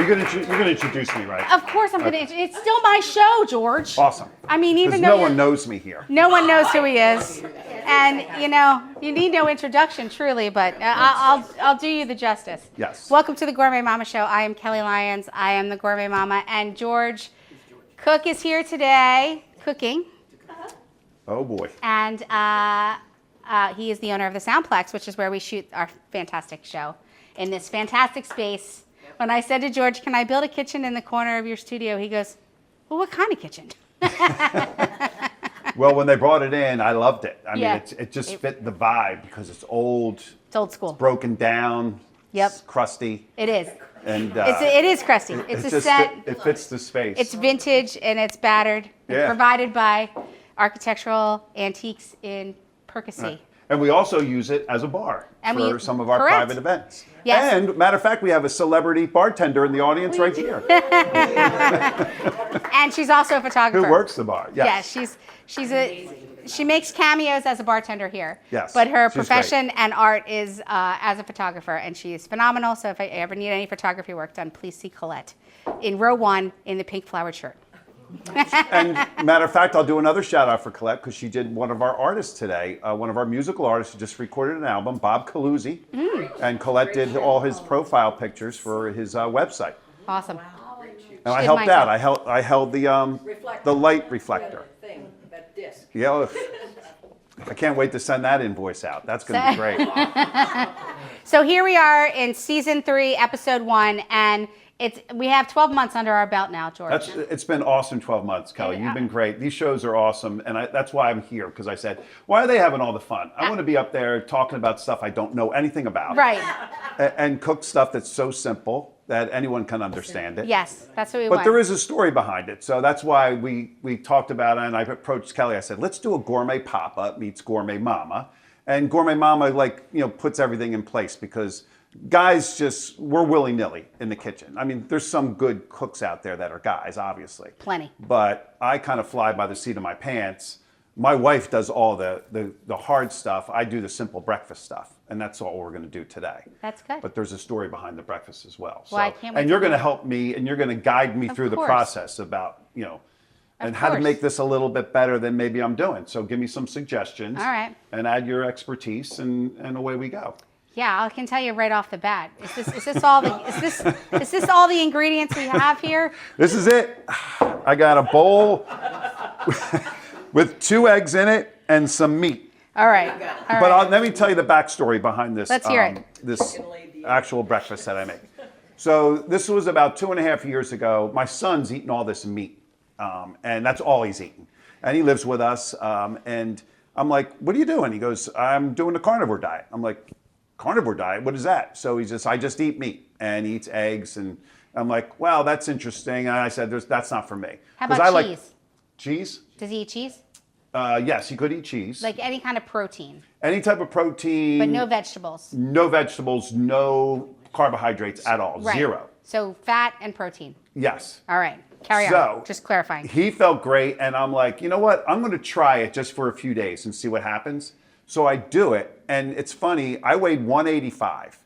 gonna introduce me, right? Of course I'm gonna. It's still my show, George. Awesome. I mean, even though no one knows me here. no one knows who he is, and you need no introduction, truly. But I'll do you the justice. Yes. Welcome to the Gourmet Mama Show. I am Kelly Lyons. I am the Gourmet Mama, and George Koch is here today cooking. Oh boy. And he is the owner of the SoundPlex, which is where we shoot our fantastic show in this fantastic space. When I said to George, "Can I build a kitchen in the corner of your studio?" He goes, "Well, what kind of kitchen?" Well, when they brought it in, I loved it. I mean, Yeah. it just fit the vibe because it's old. It's old school. It's broken down. Yep. It's crusty. It is. And It is crusty. It's a set. It fits the space. It's vintage and it's battered. Yeah. It's provided by Architectural Antiques in Percy. And we also use it as a bar for some of our correct. private events. Yes. And matter of fact, we have a celebrity bartender in the audience right here And she's also a photographer. who works the bar. Yes. Yeah, she makes cameos as a bartender here. Yes, But her she's profession and art is as a photographer, and she is phenomenal. So if I ever need any photography work done, please see Colette in row 1 in the pink flowered shirt. And matter of fact, I'll do another shout out for Colette because she did one of our artists today. One of our musical artists who just recorded an album, Bob Caluzzi. And Colette did all his profile pictures for his website. Awesome. And I did helped mine out. too. I held the light reflector. That disc. Yeah. I can't wait to send that invoice out. That's going to be great. So here we are in season 3, episode 1, and we have 12 months under our belt now, George. It's been awesome 12 months, Kelly. You've been great. These shows are awesome, and that's why I'm here, because I said, why are they having all the fun? I want to be up there talking about stuff I don't know anything about. Right. And cook stuff that's so simple that anyone can understand it. Yes, that's what we want. But there is a story behind it, so that's why we talked about it, and I approached Kelly. I said, let's do a Gourmet Papa meets Gourmet Mama. And Gourmet Mama, puts everything in place because guys we're willy-nilly in the kitchen. I mean, there's some good cooks out there that are guys, obviously. Plenty. But I kind of fly by the seat of my pants. My wife does all the hard stuff. I do the simple breakfast stuff. And that's all we're going to do today. That's good. But there's a story behind the breakfast as well. Well, I can't wait and you're to going to know. help me and you're going to guide me through the course. process about, and how to course. make this a little bit better than maybe I'm doing. So give me some suggestions. All right. And add your expertise and away we go. Yeah, I can tell you right off the bat. Is this all the ingredients we have here? This is it. I got a bowl with 2 eggs in it and some meat. All right. But let me tell you the backstory behind this. Let's hear it. This actual breakfast that I make. So this was about 2.5 years ago. My son's eating all this meat, and that's all he's eating. And he lives with us. And I'm like, "What are you doing?" He goes, "I'm doing the carnivore diet." I'm like, "Carnivore diet? What is that?" So I just eat meat, and he eats eggs, and I'm like, "Wow, that's interesting." And I said, that's not for me. How 'Cause about I cheese? like cheese. Does he eat cheese? Yes, he could eat cheese. Like any kind of protein, Any type of protein. but no vegetables. No vegetables, no carbohydrates at all. Right. 0. So fat and protein. Yes. All right. Carry on. Just clarifying. He felt great, and I'm like, you know what? I'm going to try it just for a few days and see what happens. So I do it, and it's funny. I weighed 185,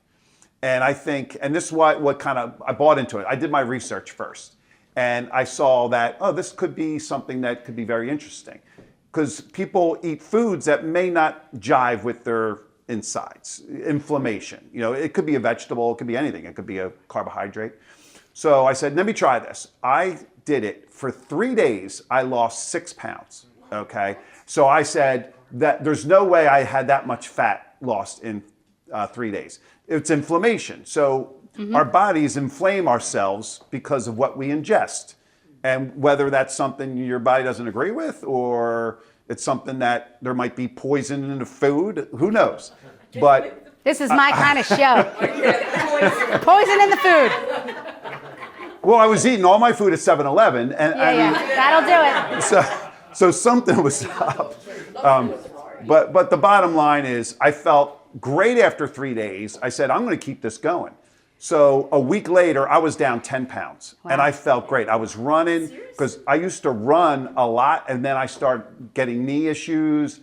and I think, and this is what kind of I bought into it. I did my research first, and I saw that this could be something that could be very interesting, because people eat foods that may not jive with their insides. Inflammation. It could be a vegetable. It could be anything. It could be a carbohydrate. So I said, let me try this. I did it for 3 days. I lost 6 pounds. Okay. So I said that there's no way I had that much fat lost in 3 days. It's inflammation. So our bodies inflame ourselves because of what we ingest. And whether that's something your body doesn't agree with, or it's something that there might be poison in the food, who knows? But This is my kind of show. Poison in the food. well, I was eating all my food at 7-Eleven, and That'll do it. so something was up. But the bottom line is, I felt great after 3 days. I said, I'm going to keep this going. So a week later, I was down 10 pounds, and I felt great. I was running, because I used to run a lot, and then I started getting knee issues.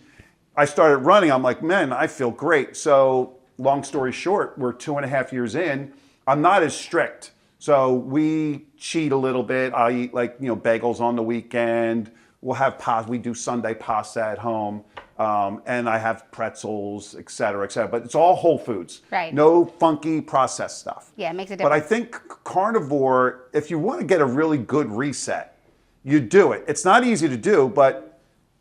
I started running. I'm like, man, I feel great. So long story short, we're 2.5 years in. I'm not as strict. So we cheat a little bit. I eat bagels on the weekend. We'll have pasta. We do Sunday pasta at home. And I have pretzels, et cetera, et cetera. But it's all whole foods. Right. No funky processed stuff. Yeah, it makes a But I difference. think carnivore, if you want to get a really good reset, you do it. It's not easy to do, but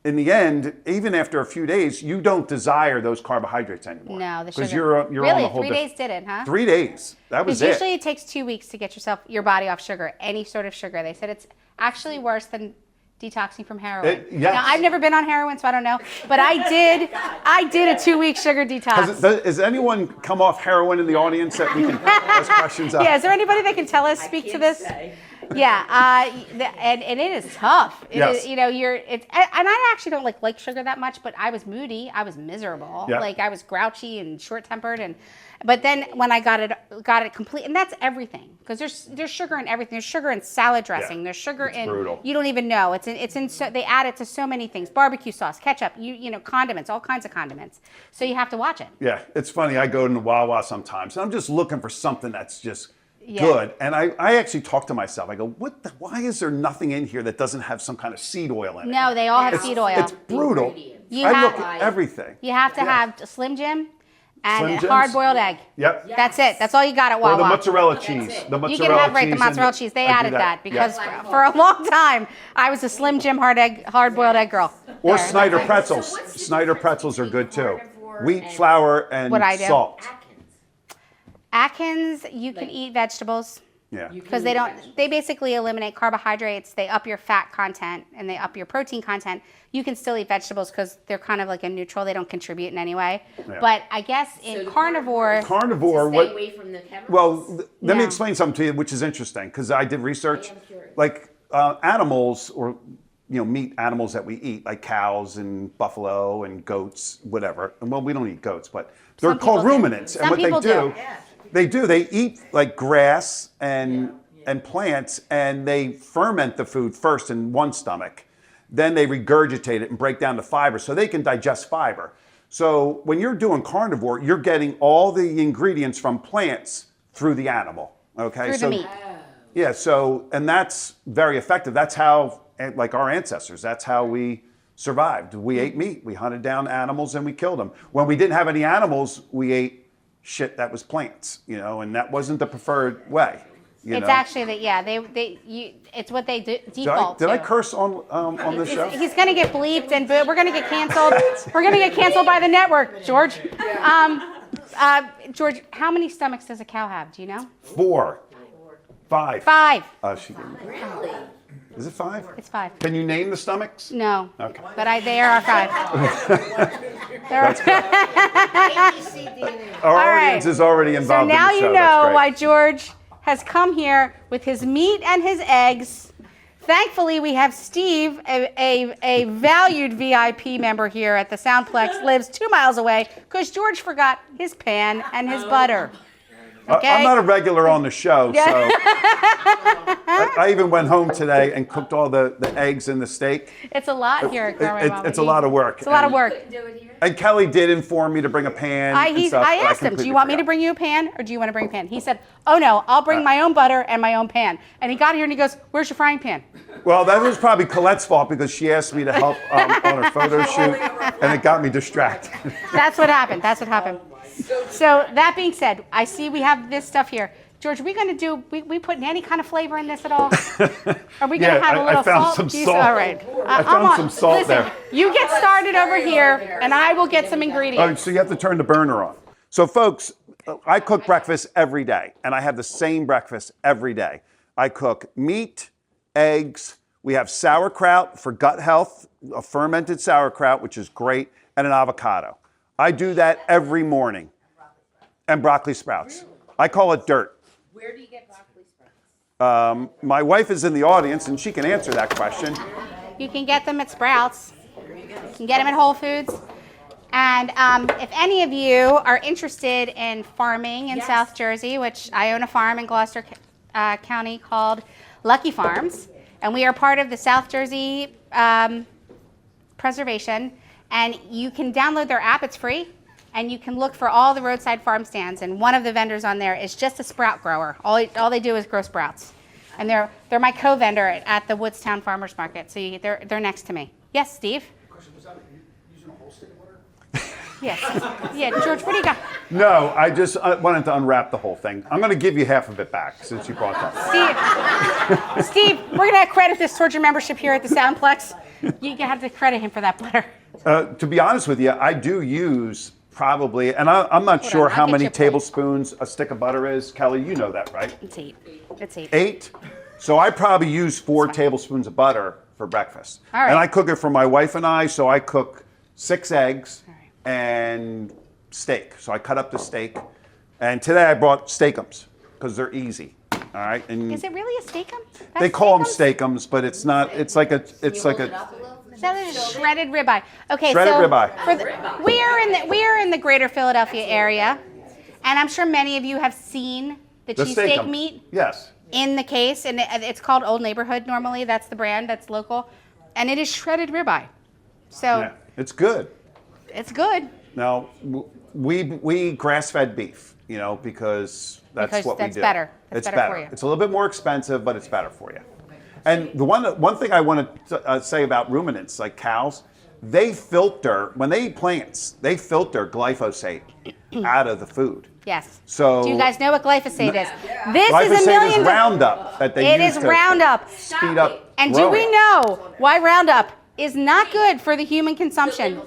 in the end, even after a few days, you don't desire those carbohydrates anymore. No, the because sugar. you're really, on a whole 3 days did it, huh? 3 days. That was Because it. usually it takes 2 weeks to get your body off sugar, any sort of sugar. They said it's actually worse than detoxing from heroin. Yes. Now, I've never been on heroin, so I don't know. But I did a 2-week sugar detox. Has anyone come off heroin in the audience that we can ask questions of? Yeah, is there anybody that can tell us, speak to this? Yeah, and it is tough. It Yes. is, and I actually don't like sugar that much, but I was moody, I was miserable, Yeah. like I was grouchy and short-tempered, but then when I got it complete, and that's everything, because there's sugar in everything. There's sugar in salad dressing. Yeah. There's sugar It's in brutal. you don't even know. They add it to so many things: barbecue sauce, ketchup, condiments, all kinds of condiments. So you have to watch it. Yeah, it's funny. I go to the Wawa sometimes, and I'm just looking for something that's just Yeah. good. And I actually talk to myself. I go, why is there nothing in here that doesn't have some kind of seed oil in it? No, they all have seed oil. It's brutal. You I have- look at everything. You have to Yeah. have a Slim Jim and Slim a Jims? hard-boiled egg. Yep. That's it. That's all you got at Or Wawa. the mozzarella cheese. The mozzarella You can have the cheese mozzarella and cheese. They I do added that because Yeah. for a long time I was a Slim Jim hard-boiled egg girl. Or There. Snyder pretzels. Snyder pretzels are good too. Wheat, flour, and What I do. salt. Atkins, you can eat vegetables Yeah. because they basically eliminate carbohydrates. They up your fat content and they up your protein content. You can still eat vegetables because they're kind of like a neutral. They don't contribute in any way. Yeah. But I guess in carnivore, Carnivore, Stay away from the chemicals. well, let me Yeah. explain something to you, which is interesting because I did research. I am curious. Like animals or meat animals that we eat, like cows and buffalo and goats, whatever. And well, we don't eat goats, but they're Some called people do. ruminants. And Some what they people do, do. they eat like grass and plants, and they ferment the food first in one stomach. Then they regurgitate it and break down the fiber so they can digest fiber. So when you're doing carnivore, you're getting all the ingredients from plants through the animal. Okay, through so the meat. yeah, and that's very effective. That's how, like our ancestors, that's how we survived. We ate meat. We hunted down animals and we killed them. When we didn't have any animals, we ate shit that was plants, and that wasn't the preferred way. It's actually that, it's what they default Did I to. curse on this show? He's going to get bleeped and we're going to get canceled. We're going to get canceled by the network, George. George, how many stomachs does a cow have? Do you know? 4, 5. 5. She gave me. Is it 5? It's 5. Can you name the stomachs? No. Okay. But they are 5. That's good. Our All right. audience is already So involved now in the show. you That's know great. why George has come here with his meat and his eggs. Thankfully, we have Steve, a valued VIP member here at the SoundPlex, lives 2 miles away because George forgot his pan and his butter. Okay? I'm not a regular on the show, so I even went home today and cooked all the eggs and the steak. It's a lot here at Gourmet Mama. It's a lot of work. It's a lot of work. And Kelly did inform me to bring a pan. I and stuff, asked but him, do completely you want me to forgot. bring you a pan or do you want to bring a pan? He said, oh no, I'll bring my own butter and my own pan. And he got here and he goes, where's your frying pan? Well, that was probably Colette's fault because she asked me to help on her photo shoot, and it got me distracted. That's what happened. That's what happened. So that being said, I see we have this stuff here. George, are we going to we putting any kind of flavor in this at all? Are we going to have a little I found salt? some Do you- salt. All right. I found some salt listen, there. You get started over here, and I will get some Oh, ingredients. so you have to turn the burner on. So, folks, I cook breakfast every day, and I have the same breakfast every day. I cook meat, eggs. We have sauerkraut for gut health, a fermented sauerkraut, which is great, and an avocado. I do that every morning. And broccoli sprouts. I call it dirt. Where do you get broccoli sprouts? My wife is in the audience, and she can answer that question. You can get them at Sprouts. You can get them at Whole Foods. And if any of you are interested in farming in South Jersey, which I own a farm in Gloucester County called Lucky Farms, and we are part of the South Jersey Preservation, and you can download their app. It's free. and you can look for all the roadside farm stands, and one of the vendors on there is just a sprout grower. All they do is grow sprouts. And they're my co-vendor at the Woodstown Farmers Market, so they're next to me. Yes, Steve? Question, was that using a whole stick of butter? Yes. Yeah, George, what do you got? No, I just wanted to unwrap the whole thing. I'm going to give you half of it back since you brought that. Steve, we're going to credit this towards your membership here at the SoundPlex. You have to credit him for that butter. To be honest with you, I do use probably, and I'm not sure I'll how get many you a plate. tablespoons a stick of butter is. Kelly, you know that, right? It's 8. It's 8. 8? So I probably use 4 tablespoons of butter for breakfast. All right. And I cook it for my wife and I, so I cook 6 eggs All right. and steak. So I cut up the steak. And today I brought steakums because they're easy. All right. And Is it really a steakum? they That's call them steakums? steakums, but it's not. It's like a. It's like a. That is shredded ribeye. Okay, Shredded so ribeye. We are in the greater Philadelphia area, and I'm sure many of you have seen the cheesesteak steakum. meat Yes. in the case, and it's called Old Neighborhood normally. That's the brand, that's local, and it is shredded ribeye. So Yeah. It's good. it's good. Now we grass-fed beef, because that's Because what that's we do. better. That's It's better for you. It's a little bit more expensive, but it's better for you. And the one thing I want to say about ruminants, like cows, they filter when they eat plants. They filter glyphosate out of the food. Yes. So Do you guys know what glyphosate is? This glyphosate is a million. is Roundup that they It use is to Roundup. speed up. And do growing. we know why Roundup is not good for the human consumption?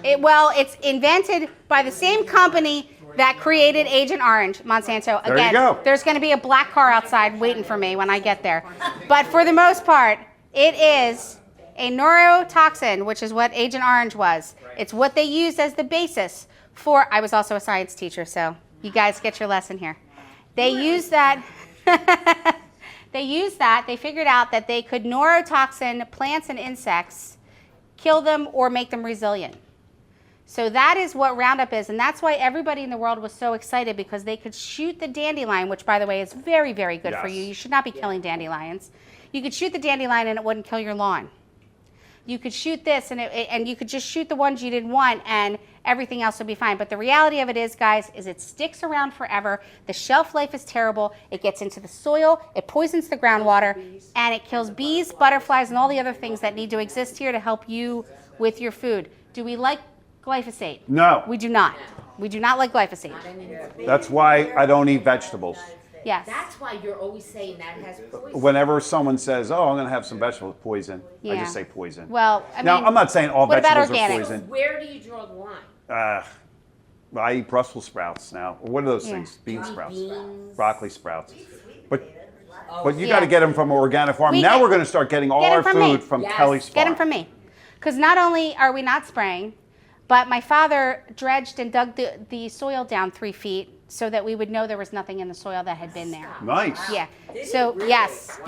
It's invented by the same company that created Agent Orange, Monsanto. There you Again, go. there's going to be a black car outside waiting for me when I get there. But for the most part, it is a neurotoxin, which is what Agent Orange was. It's what they used as the basis for. I was also a science teacher, so you guys get your lesson here. They used that. They figured out that they could neurotoxin plants and insects, kill them or make them resilient. So that is what Roundup is, and that's why everybody in the world was so excited, because they could shoot the dandelion, which, by the way, is very, very good for Yes. you. You should not be killing dandelions. You could shoot the dandelion and it wouldn't kill your lawn. You could shoot this and you could just shoot the ones you didn't want and everything else would be fine. But the reality of it is, guys, is it sticks around forever. The shelf life is terrible. It gets into the soil, it poisons the groundwater, and it kills bees, butterflies, and all the other things that need to exist here to help you with your food. Do we like glyphosate? No. We do not. We do not like glyphosate. That's why I don't eat vegetables. Yes. That's why you're always saying that has poison. Whenever someone says, "Oh, I'm going to have some vegetables," poison, I Yeah. just say poison. Well, I now mean, I'm not saying all what about vegetables are organics? poison. Where do you draw the line? I eat Brussels sprouts now. What are those Yeah. things? Bean sprouts, Beans. broccoli sprouts. But you Yeah. got to get them from an organic farm. We now get- we're going to start getting all get 'em our from me. food from Yes. Kelly's farm. Get them from me. Because not only are we not spraying, but my father dredged and dug the soil down 3 feet so that we would know there was nothing in the soil that had been there. Nice. Yeah. So, yes.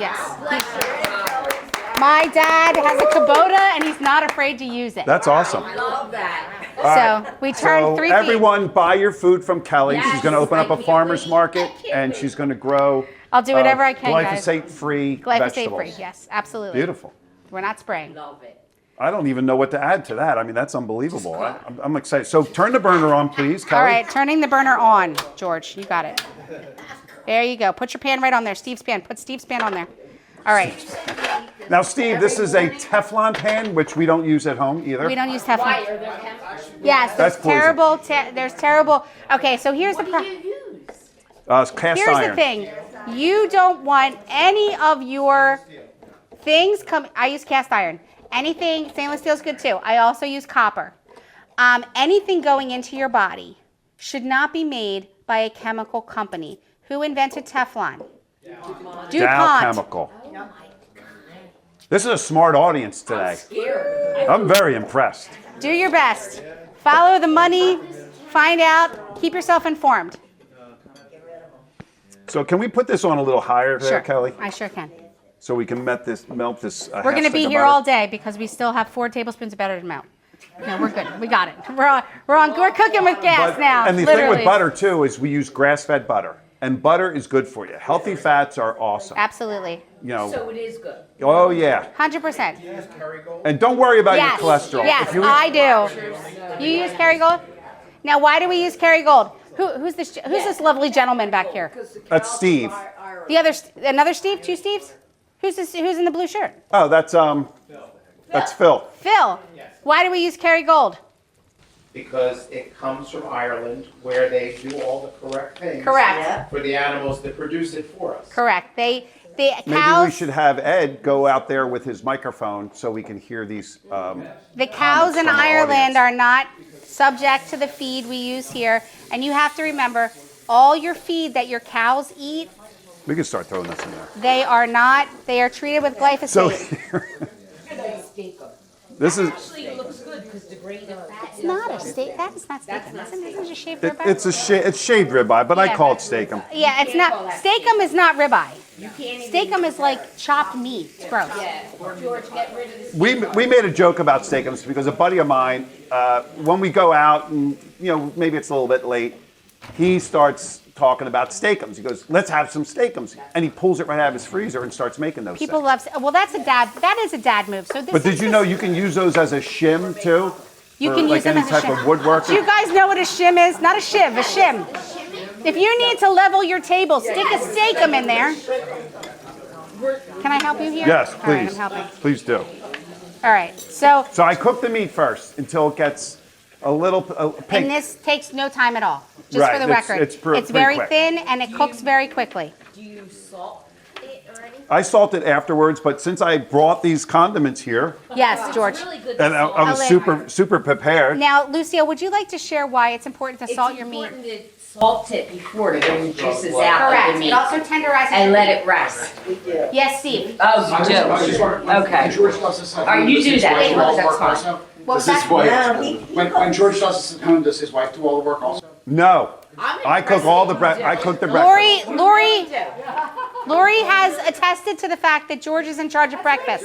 My dad has a Kubota and he's not afraid to use it. That's awesome. I love that. So, we turned So 3 feet. everyone, buy your food from Kelly. Yes, She's going to open up I a can't farmer's wait. market, I can't and wait. she's going to grow. I'll do whatever I can, guys. Glyphosate-free Glyphosate vegetables. free. Yes, absolutely. Beautiful. We're not spraying. Love it. I don't even know what to add to that. I mean, that's unbelievable. I'm excited. So turn the burner on, please, Kelly. All right, turning the burner on, George. You got it. There you go. Put your pan right on there. Steve's pan. Put Steve's pan on there. All right. Now, Steve, this is a Teflon pan, which we don't use at home either. We don't use Why? Teflon. Are there chemicals? Yes, That's poison. there's terrible. Okay, so here's the What do problem. you use? Cast Here's iron. the thing. You don't want any of your things come. I use cast iron. Anything, stainless steel is good too. I also use copper. Anything going into your body should not be made by a chemical company. Who invented Teflon? Dow DuPont. Chemical. This is a smart audience today. Scared. I'm very impressed. Do your best. Follow the money. Find out. Keep yourself informed. So can we put this on a little higher there, Sure, Kelly? I sure can. So we can melt this. We're going to be here all day because we still have 4 tablespoons of butter to melt. No, we're good. We got it. We're cooking with gas now. And the literally. thing with butter too is we use grass-fed butter. And butter is good for you. Healthy fats are awesome. Absolutely. You know. So it is good. Oh yeah. 100%. And don't worry about Yes. your cholesterol. Yes, If you I do. You use Kerrygold? Now, why do we use Kerrygold? Who's this lovely gentleman back here? That's Steve. The other, another Steve? Two Steves? Who's in the blue shirt? Oh, that's Phil. Phil. Why do we use Kerrygold? Because it comes from Ireland, where they do all the correct things. Correct. For the animals that produce it for us. Correct. The Maybe cows. we should have Ed go out there with his microphone so we can hear these. The cows in from the Ireland audience. are not subject to the feed we use here, and you have to remember, all your feed that your cows eat, We can start throwing this in there. they are treated with glyphosate. So this is Actually, it looks good because the grain of fat It's not a steak. That is not steak. Isn't it a shaved ribeye? it's shaved ribeye, but I Yeah. call it steakum. Yeah, it's can't not. call that Steakum is not ribeye. You can't even. Steakum is like chopped meat. It's gross. Yeah, George, get rid of this. We made a joke about steakums because a buddy of mine, when we go out and maybe it's a little bit late, he starts talking about steakums. He goes, "Let's have some steakums," and he pulls it right out of his freezer and starts making those. People things. love. Well, that's a dad. That is a dad move. So this. But did is you the- know you can use those as a shim too? You For, can like use them any as a type shim. of woodworking. Do you guys know what a shim is? Not a shiv, a shim. If you need to level your table, stick a steakum in there. Can I help you here? Yes, All right, please. I'm helping. Please do. All right. So, So I cook the meat first until it gets a little pink. and this takes no time at all. Just Right, for the it's- record, it's pretty very quick. thin and it cooks very quickly. Do you salt it or anything? I salt it afterwards, but since I brought these condiments here, Yes, George. It's really good to and I salt. was super prepared. Now, Lucio, would you like to share why it's important to salt your meat? It's important to salt it before to bring the juices out of Correct. the It meat also tenderizes and your let meat. it rest. Yes, Steve. Oh, I just want- when Okay. George does this at Oh, home, you does do his that. wife do all the That's work fine. also? What was Does his that? wife, when George does this at home, does his wife do all the work also? No, I'm I cook all the breakfast. I cook the breakfast. Lori has attested to the fact that George is in charge of breakfast.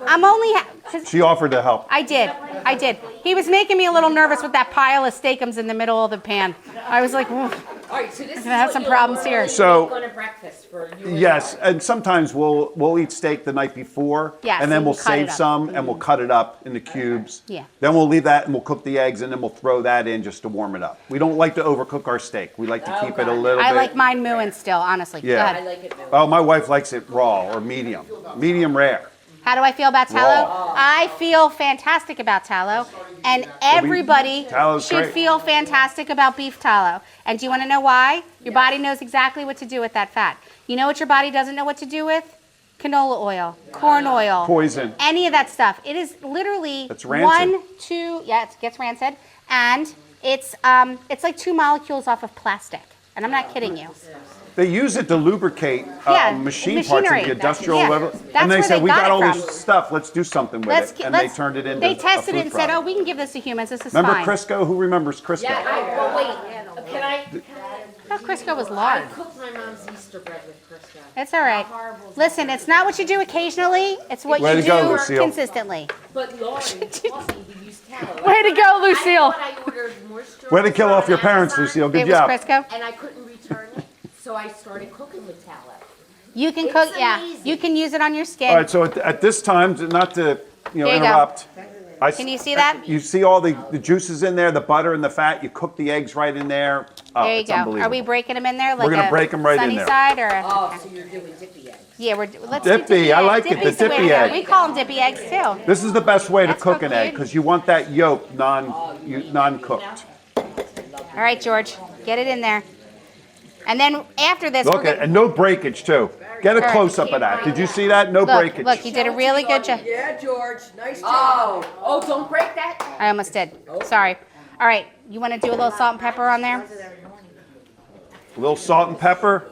I'm only. 'Cause She offered to help. I did. He was making me a little nervous with that pile of steakums in the middle of the pan. I was like, "Oof." All right, so this is gonna have what some you'll problems here. normally So- make on a breakfast for you and Yes, George. and sometimes we'll eat steak the night before, Yes, and then and we'll cut it save up. some and we'll cut it up into cubes. Yeah. Then we'll leave that and we'll cook the eggs and then we'll throw that in just to warm it up. We don't like to overcook our steak. We like to keep it a little I bit. like mine mooing still, honestly. Yeah. Go I ahead. like it. Oh, my wife likes it raw or medium rare. How do I feel about tallow? Raw. I feel fantastic about tallow, and everybody Tallow's should great. feel fantastic about beef tallow. And do you want to know why? Your body knows exactly what to do with that fat. You know what your body doesn't know what to do with? Canola oil, corn oil, Poison. any of that stuff. It is literally It's rancid. it gets rancid, and it's like 2 molecules off of plastic. And I'm not kidding you. They use it to lubricate Yeah, machine parts machinery. at the industrial Yeah, level. that's And they where said, they we got got it all from. this stuff, let's do something with it. And they turned it into They a tested it food and said, product. we can give this to humans. This is Remember fine. Crisco? Who remembers Crisco? Yeah, well, wait. Can I Oh, Crisco was I large. cooked my mom's Easter bread with Crisco. It's all right. Listen, it's not what you do occasionally. It's what Way you to go, do Lucille. consistently. But Lauren taught me to use tallow. Way to go, Lucille. I ordered moisturizer Way to kill off your on parents, Amazon, Lucille. Good It was job. Crisco. And I couldn't return it, so I started cooking with tallow. You can It's cook, yeah. amazing. You can use it on your skin. All right, so at this time, not to There you go. interrupt. Can you see that? You see all the juices in there, the butter and the fat. You cook the eggs right in there. Oh, There you it's go. unbelievable. Are we breaking them in there? Like We're gonna break 'em right in sunny there. side or a, Oh, so you're doing dippy eggs. yeah, let's Dippy, do dippy I eggs. like it, the Dippy's way to dippy go. egg. We call them dippy eggs too. This is the best way to That's cook cooked an egg good. because you want that yolk non-cooked. All right, George, get it in there. And then after this, Look we're at gonna, and no breakage too. Get a right. close up of that. Did you see that? No breakage. look, you did a really good job. Yeah, George, nice job. Oh, don't break that. I almost did. Sorry. All right, you want to do a little salt and pepper on there? A little salt and pepper.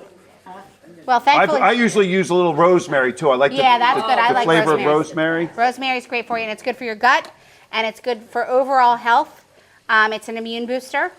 Well, thankfully, I usually use a little rosemary too. I like Yeah, that's good. I the like flavor rosemary. of rosemary. rosemary's great for you, and it's good for your gut, and it's good for overall health. It's an immune booster.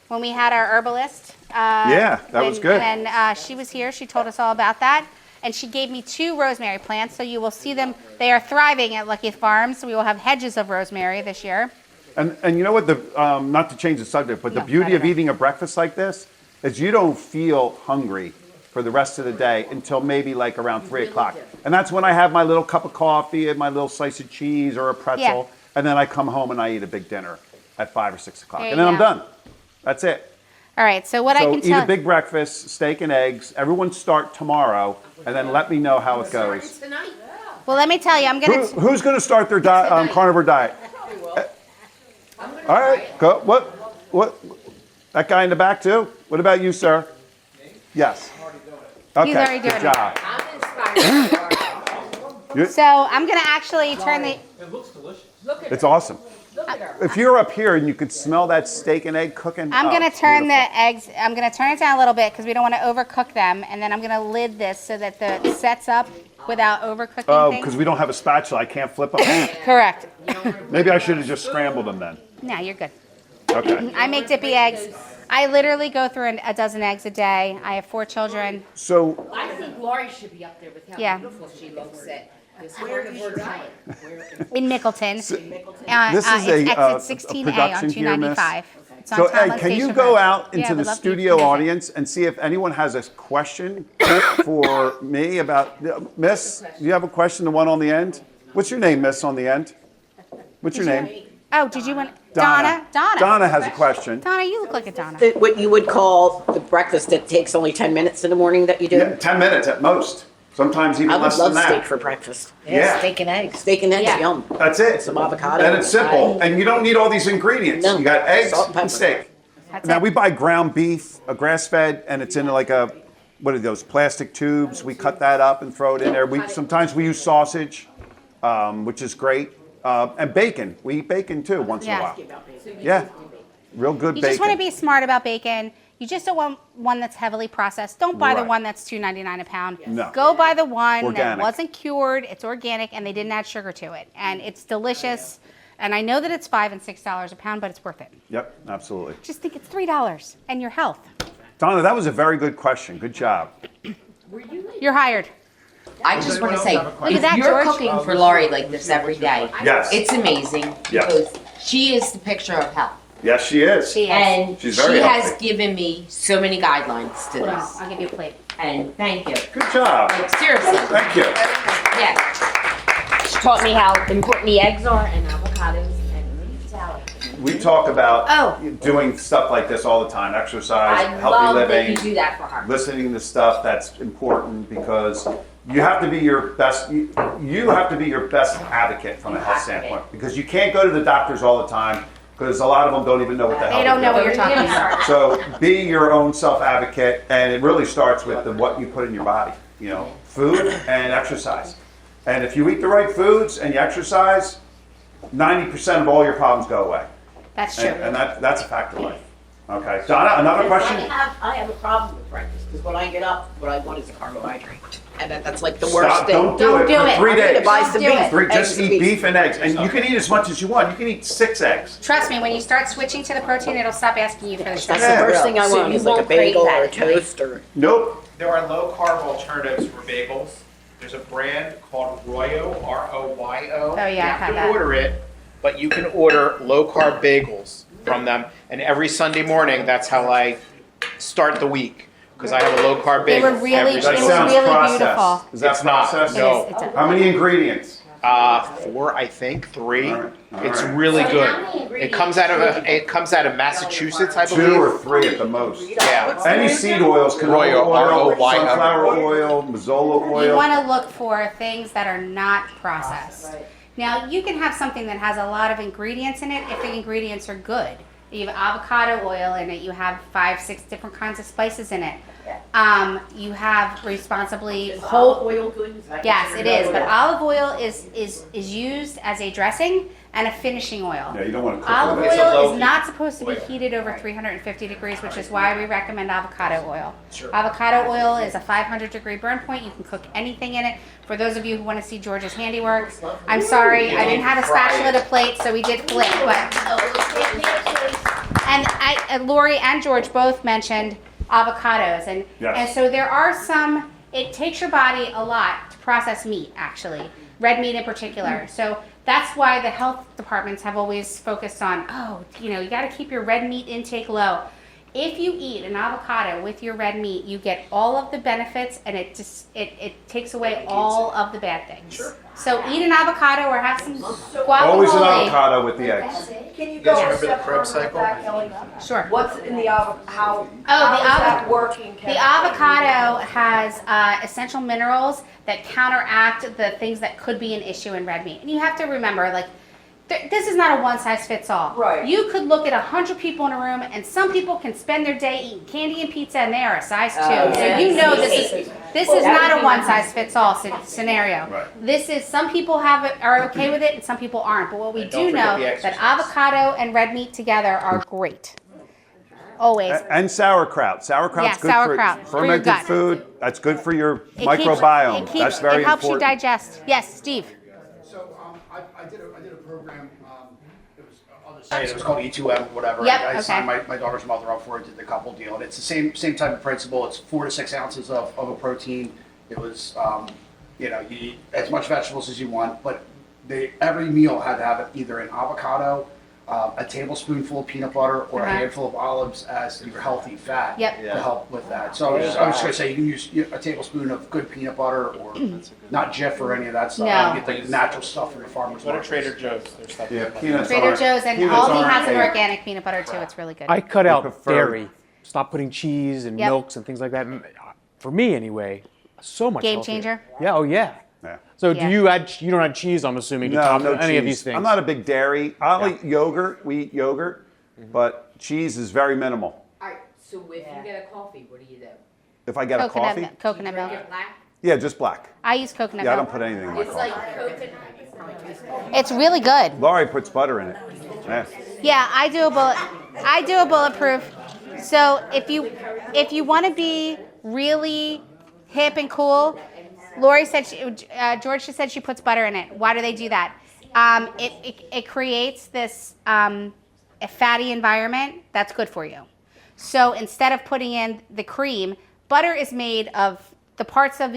When we had our herbalist, Yeah, that was good. And she was here. She told us all about that, and she gave me 2 rosemary plants. So you will see them. They are thriving at Lucky Farms. We will have hedges of rosemary this year. And you know what? Not to change the subject, but the No, beauty not of at all. eating a breakfast like this is you don't feel hungry for the rest of the day until maybe like around 3 o'clock. And that's when I have my little cup of coffee and my little slice of cheese or a pretzel. Yeah. And then I come home and I eat a big dinner at 5 or 6 o'clock. There And you then I'm go. done. That's it. All right, so what I So can eat tell a big breakfast, steak and eggs. Everyone start tomorrow, and then let me know how it goes. Tonight. well, let me tell you, I'm going to Who's going to start their carnivore diet? All right, go. What? That guy in the back too? What about you, sir? Yes. Okay, He's already good doing it. job. I'm inspired. So I'm going to actually turn the Look at It's her. awesome. Look at her. If you're up here and you could smell that steak and egg cooking, I'm oh, going to it's turn beautiful. the eggs, I'm going to turn it down a little bit because we don't want to overcook them. And then I'm going to lid this so that it sets up without overcooking Oh, things. because we don't have a spatula, I can't flip them. Correct. Maybe I should have just scrambled them then. No, you're good. Okay. I make dippy eggs. I literally go through a dozen eggs a day. I have 4 children. So I think Lori should be up there with how Yeah. beautiful she looks at this carnivore diet. In Mickleton. this is it's a exit 16A production on here, miss. 295. It's on So, Tomlin Ed, can you Station go Road. out Yeah, into we'd the love for you to studio visit. audience and see if anyone has a question for me about, Miss, do you have a question, the one on the end? What's your name, Miss, on the end? What's your name? Oh, did you want Donna? Donna has a question. Donna, you look like a Donna. What you would call the breakfast that takes only 10 minutes in the morning that you do? Yeah, 10 minutes at most. Sometimes even I would less love than steak that. for breakfast. Yeah. Steak and eggs. Steak and eggs, Yeah. yum. That's it. Some avocado. And it's simple. And you don't need all these ingredients. No. You got eggs Salt and and pepper. steak. That's Now it. we buy ground beef, a grass-fed, and it's in like a, what are those, plastic tubes. We cut that up and throw it in there. Sometimes we use sausage, which is great, and bacon. We eat bacon too once in a Yeah. while. Yeah, real good You bacon. just want to be smart about bacon. You just don't want one that's heavily processed. Don't buy the Right. one that's $2.99 a pound. No. Go buy the one that Organic. wasn't cured. It's organic, and they didn't add sugar to it, and it's delicious. And I know that it's $5 and $6 a pound, but it's worth it. Yep, absolutely. Just think it's $3 and your health. Donna, that was a very good question. Good job. You're hired. I just want to say, at if that, you're George. cooking for Laurie like this every day, Yes. it's amazing Yeah. because she is the picture of health. Yes, she is. She is. And She's very she has healthy. given me so many guidelines to this. I'll give you a plate. And thank you. Good job. Like, seriously. Thank you. Yeah. She taught me how important the eggs are and avocados and salad. We talk about Oh. doing stuff like this all the time. Exercise, I healthy love that living. you do that for her. Listening to stuff that's important because you have to be your best. You have to be your best advocate from a health standpoint because you can't go to the doctors all the time because a lot of them don't even know what the hell They don't know they're what you're doing. talking about. So be your own self advocate, and it really starts with what you put in your body. You know, food and exercise. And if you eat the right foods and you exercise, 90% of all your problems go away. That's true. And that's a fact of life. Okay, Donna, another question? I have a problem with breakfast because when I get up, what I want is a carbohydrate. And that's like the worst Stop, thing. don't do Don't it do for it. 3 I'm gonna days. buy Don't some do beef. it. Just Eggs, eat beef and eggs, and you can eat as much as you want. You can eat 6 eggs. Trust me, when you start switching to the protein, it'll stop asking you for the That's sugar. Yeah. the first thing I So want you is like a won't crave bagel that or a at night. toast or. Nope. There are low carb alternatives for bagels. There's a brand called Royo, R-O-Y-O. Oh, yeah, You I've have had to that. order it, but you can order low carb bagels from them. And every Sunday morning, that's how I start the week because I have a low carb They bagel. were really- every they That Sunday were sounds really processed. beautiful. Is that It's not. processed? No. It is. It's a- How many ingredients? 4, I think, 3. All right, all It's right. really So good. how many It ingredients comes out of do you Massachusetts, I 2 believe. or 3 at the most. Yeah. Any seed oils, canola Royo, oil, R-O-Y-O. sunflower oil, mazola You oil. want to look for things that are not processed. Now, you can have something that has a lot of ingredients in it if the ingredients are good. You have avocado oil in it. You have 5, 6 different kinds of spices in it. You have responsibly whole. oil good? Yes, it is. But olive oil is used as a dressing and a finishing oil. Yeah, you don't want to cook Olive with it. It's a oil low is not supposed to be oil. heated over 350 degrees, which is why we recommend avocado oil. Sure. Avocado oil is a 500-degree burn point. You can cook anything in it. For those of you who want to see George's handiwork, I'm sorry, I didn't have a spatula to plate, so we did flip. But and Lori and George both mentioned avocados, and Yes. and so there are some. It takes your body a lot to process meat, actually, red meat in particular. So that's why the health departments have always focused on, you got to keep your red meat intake low. If you eat an avocado with your red meat, you get all of the benefits, and it takes away all of the bad things. So eat an avocado or have some guacamole. Always an avocado with the eggs. Can you guys go a remember the step Krebs further cycle? back, Ellie? Sure. What's in the avocado? How the is that working? The avocado has essential minerals that counteract the things that could be an issue in red meat. And you have to remember, like, this is not a one-size-fits-all. Right. You could look at 100 people in a room, and some people can spend their day eating candy and pizza, and they are a size 2. So you know this is not a one-size-fits-all scenario. Right. This is, some people are okay with it, and some people aren't. But what we And don't do forget know the that exercise. avocado and red meat together are great. Always. And sauerkraut. Sauerkraut's Yeah, good sauerkraut, for for your fermented gut. food. That's good for your It microbiome. That's very it helps important. you digest. Yes, Steve. So, I did a program, it was on the It site, was called E2M, whatever. Yep, I signed okay. my daughter's mother up for it, did the couple deal, and it's the same type of principle. It's 4 to 6 ounces of a protein. It was, you eat as much vegetables as you want, but every meal had to have either an avocado, a tablespoonful of peanut butter, or a handful of olives as your healthy fat Yep. to help with that. So I was just gonna say, you can use a tablespoon of good peanut butter, or not Jif or any of that stuff. No. You get the natural stuff from the farmer's Go to market. Trader Joe's. There's stuff Yeah, like that. peanuts Trader aren't- Joe's, and peanuts Aldi aren't has an a- organic peanut butter too. It's really good. I cut out prefer- dairy, stop putting cheese and Yep. milks and things like that. And, for me, anyway, so much Game healthier. changer? Yeah. Oh yeah. Yeah. So Yeah. you don't add cheese? I'm assuming to No, top no any cheese. of these things. I'm not a big dairy. I'll eat yogurt. We eat yogurt, but cheese is very minimal. Alright, so if you get a coffee, what do you do? If I get a coffee, Coconut milk. Black? yeah, just black. I use coconut Yeah, I don't milk. put anything in my It's coffee. like coconut. It's really good. Laurie puts butter in it. Yeah. Yeah, I do a bulletproof. So if you want to be really hip and cool, Lori said George just said she puts butter in it. Why do they do that? It creates this a fatty environment that's good for you. So instead of putting in the cream, butter is made of the parts of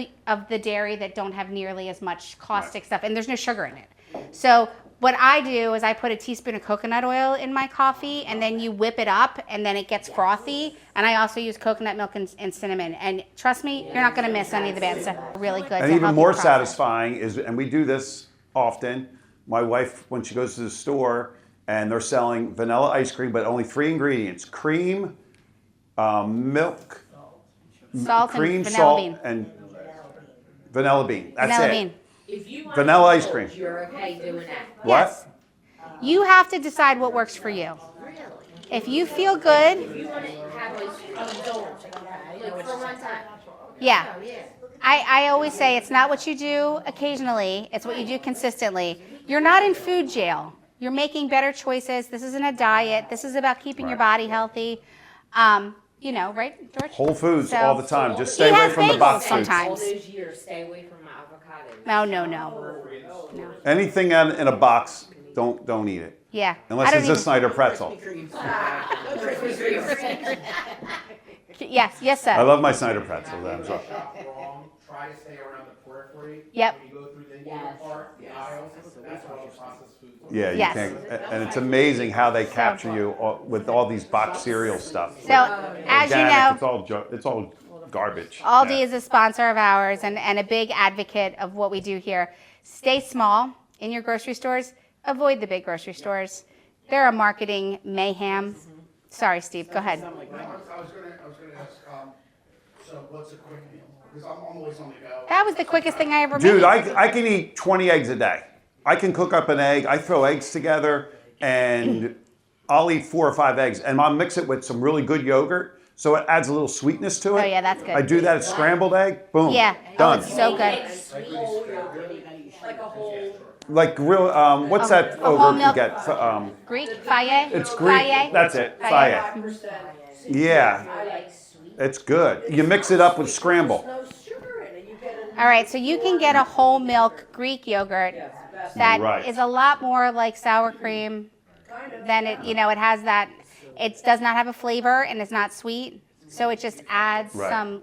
the dairy that don't have nearly as much caustic stuff, and there's no sugar in it. So what I do is I put a teaspoon of coconut oil in my coffee, and then you whip it up, and then it gets frothy. And I also use coconut milk and cinnamon. And trust me, you're not going to miss any of the bad stuff. Really good. And to even help more you process. satisfying is, and we do this often, my wife, when she goes to the store and they're selling vanilla ice cream, but only 3 ingredients: cream, milk, Salt cream, and vanilla salt, bean. and vanilla bean. That's Vanilla it. bean. If you want Vanilla ice cream. you're okay doing that. What? Yes. You have to decide what works for you. If you feel good, You want to have like for one time. yeah. I always say it's not what you do occasionally, it's what you do consistently. You're not in food jail. You're making better choices. This isn't a diet. This is about keeping your body healthy. Right, George? Whole foods So- all the time. Just He stay away has from the bagels box foods. sometimes. All those years, stay away from avocados. No. Anything in a box, don't eat it. Yeah. Unless I don't it's a Snyder pretzel. Yes, sir. I love my Snyder pretzels. I'm sorry. Wrong, try to stay around the periphery. Yep. When you go through the part, the aisles, that's how you process food. Yeah, you Yes. can't. And it's amazing how they capture you with all these box cereal stuff. So, as you Organic, know, it's all garbage. Aldi Yeah. is a sponsor of ours and a big advocate of what we do here. Stay small in your grocery stores. Avoid the big grocery stores. They're a marketing mayhem. Sorry, Steve. Go ahead. I was gonna ask, so what's a quick meal? Because I'm always on the go. That was the quickest thing I ever made. Dude, I can eat 20 eggs a day. I can cook up an egg. I throw eggs together, and I'll eat 4 or 5 eggs, and I'll mix it with some really good yogurt, so it adds a little sweetness to it. Oh, yeah, that's good. I do that at scrambled egg. Boom. Yeah. Done. Oh, it's so good. Like real. What's that whole yogurt you milk. get? Greek Fayet. It's Greek. Fayet? That's it. Fayet. Fayet. Yeah. It's good. You mix it up with scramble. All right, so you can get a whole milk Greek yogurt that Right. is a lot more like sour cream than it has that. It does not have a flavor and it's not sweet, so it just adds Right. some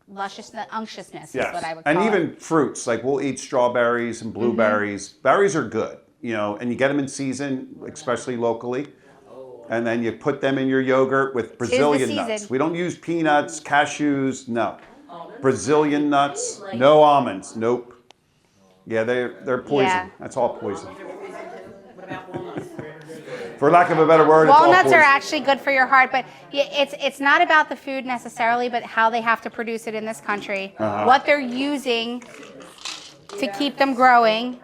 lusciousness, unctuousness is Yes. what I would And call even it. fruits, like we'll eat strawberries and blueberries. Berries are good, and you get them in season, especially locally. And then you put them in your yogurt with Brazilian season. nuts. We don't use peanuts, cashews, no. Brazilian nuts, no almonds, nope. Yeah, they're poison. Yeah. That's all poison. For lack of a better word, it's all Walnuts poison. are actually good for your heart, but it's not about the food necessarily, but how they have to produce it in this country, what they're using to keep them growing.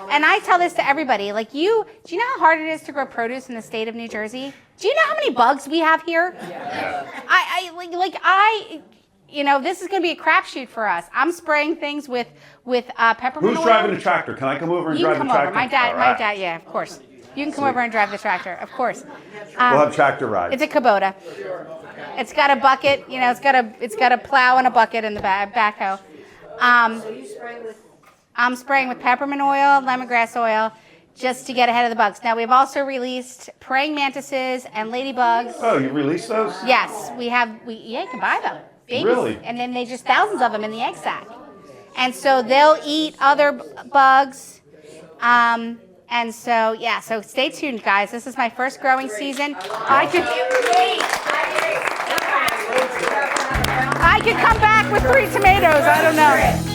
And I tell this to everybody, like do you know how hard it is to grow produce in the state of New Jersey? Do you know how many bugs we have here? This is going to be a crapshoot for us. I'm spraying things with peppermint Who's oil. driving the tractor? Can I come over and You drive can the come tractor? over. All right. My dad, yeah, of course. You can come over and drive the tractor, of course. We'll have tractor rides. It's a Kubota. It's got a bucket, it's got a plow and a bucket in the backhoe. I'm spraying with peppermint oil, lemongrass oil, just to get ahead of the bugs. Now we've also released praying mantises and ladybugs. Oh, you release those? Yes, you can buy them. Babies. Really? And then they just thousands of them in the egg sac. And so they'll eat other bugs. And so stay tuned, guys. This is my first growing season. I could come back with 3 tomatoes. I don't know.